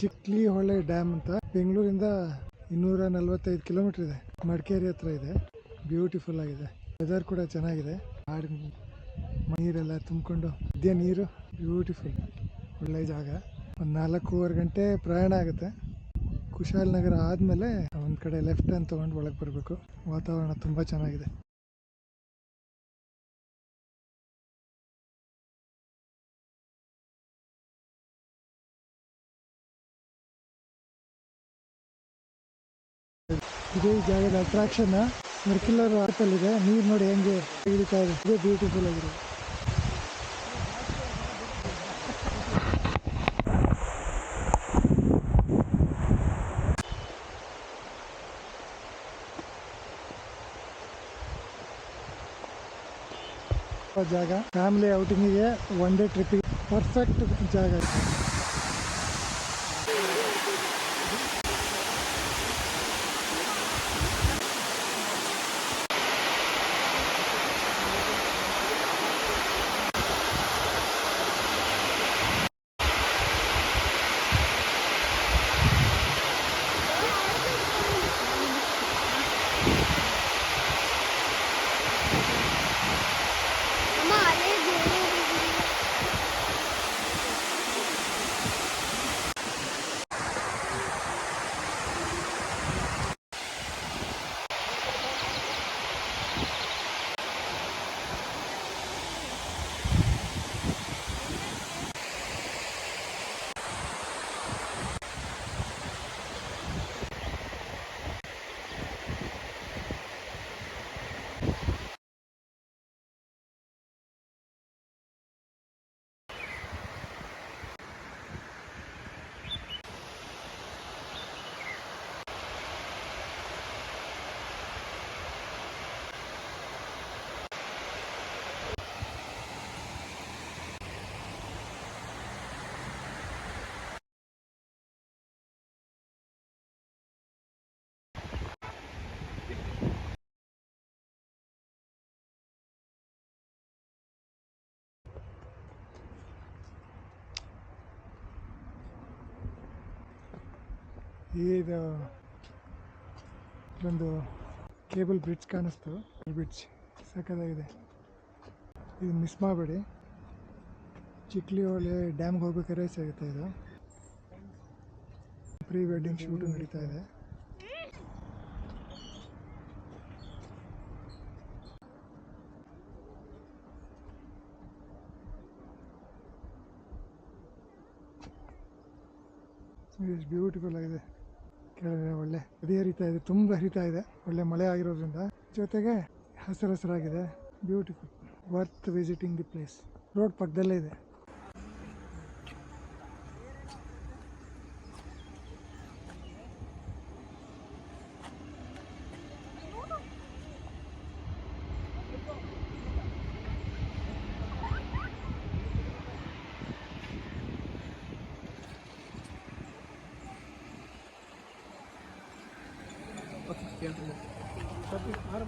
ಚಿಕ್ಲಿ ಹೊಳೆ ಡ್ಯಾಮ್ ಅಂತ ಬೆಂಗಳೂರಿಂದ 245 ಕಿಲೋಮೀಟರ್ ಇದೆ. ಮಡಿಕೇರಿ ಹತ್ರ ಇದೆ. ಬ್ಯೂಟಿಫುಲ್ ಆಗಿದೆ. ವೆದರ್ ಕೂಡ ಚೆನ್ನಾಗಿದೆ. ನೀರೆಲ್ಲ ತುಂಬಿಕೊಂಡು ಇದೇ ನೀರು ಬ್ಯೂಟಿಫುಲ್. ಒಳ್ಳೆ ಜಾಗ. ಒಂದು 4.25 ಗಂಟೆ ಪ್ರಯಾಣ ಆಗುತ್ತೆ. ಕುಶಾಲನಗರ ಆದಮೇಲೆ ಒಂದು ಕಡೆ ಲೆಫ್ಟ್ ಟರ್ನ್ ತೊಗೊಂಡು ಒಳಗೆ ಬರಬೇಕು. ವಾತಾವರಣ ತುಂಬ ಚೆನ್ನಾಗಿದೆ. ಇದೇ ಜಾಗದ ಅಟ್ರಾಕ್ಷನ್. ಸರ್ಕ್ಯುಲರ್ ಆರ್ಟಲ್ಲಿದೆ. ನೀರು ನೋಡಿ ಹೆಂಗೆ ಇಳಿತಾ ಇದೆ. ಇದೇ ಬ್ಯೂಟಿಫುಲ್ ಆಗಿದೆ. ಜಾಗ ಫ್ಯಾಮಿಲಿ ಔಟಿಂಗಿಗೆ, ಒನ್ ಡೇ ಟ್ರಿಪ್ಪಿಗೆ ಪರ್ಫೆಕ್ಟ್ ಜಾಗ. ಇದು ಒಂದು ಕೇಬಲ್ ಬ್ರಿಡ್ಜ್ ಕಾಣಿಸ್ತು. ಬ್ರಿಡ್ಜ್ ಸಕ್ಕತ್ತಾಗಿದೆ. ಇದು ಮಿಸ್ ಮಾಡಬೇಡಿ. ಚಿಕ್ಲಿ ಹೊಳೆ ಡ್ಯಾಮ್ಗೆ ಹೋಗ್ಬೇಕಾದ್ರೆ ಸಿಗುತ್ತೆ. ಇದು ಪ್ರೀ ವೆಡ್ಡಿಂಗ್ ಶೂಟ್ ನಡೀತಾ ಇದೆ. ಇಟ್ಸ್ ಬ್ಯೂಟಿಫುಲ್ ಆಗಿದೆ. ಕೆಳಗಡೆ ಒಳ್ಳೆ ನದಿ ಹರಿತಾ ಇದೆ, ತುಂಬ ಹರಿತಾ ಇದೆ. ಒಳ್ಳೆ ಮಳೆ ಆಗಿರೋದ್ರಿಂದ ಜೊತೆಗೆ ಹಸಿರಾಗಿದೆ. Beautiful, worth visiting the place. Road ಪಕ್ಕದಲ್ಲೇ ಇದೆ. ಮಾರು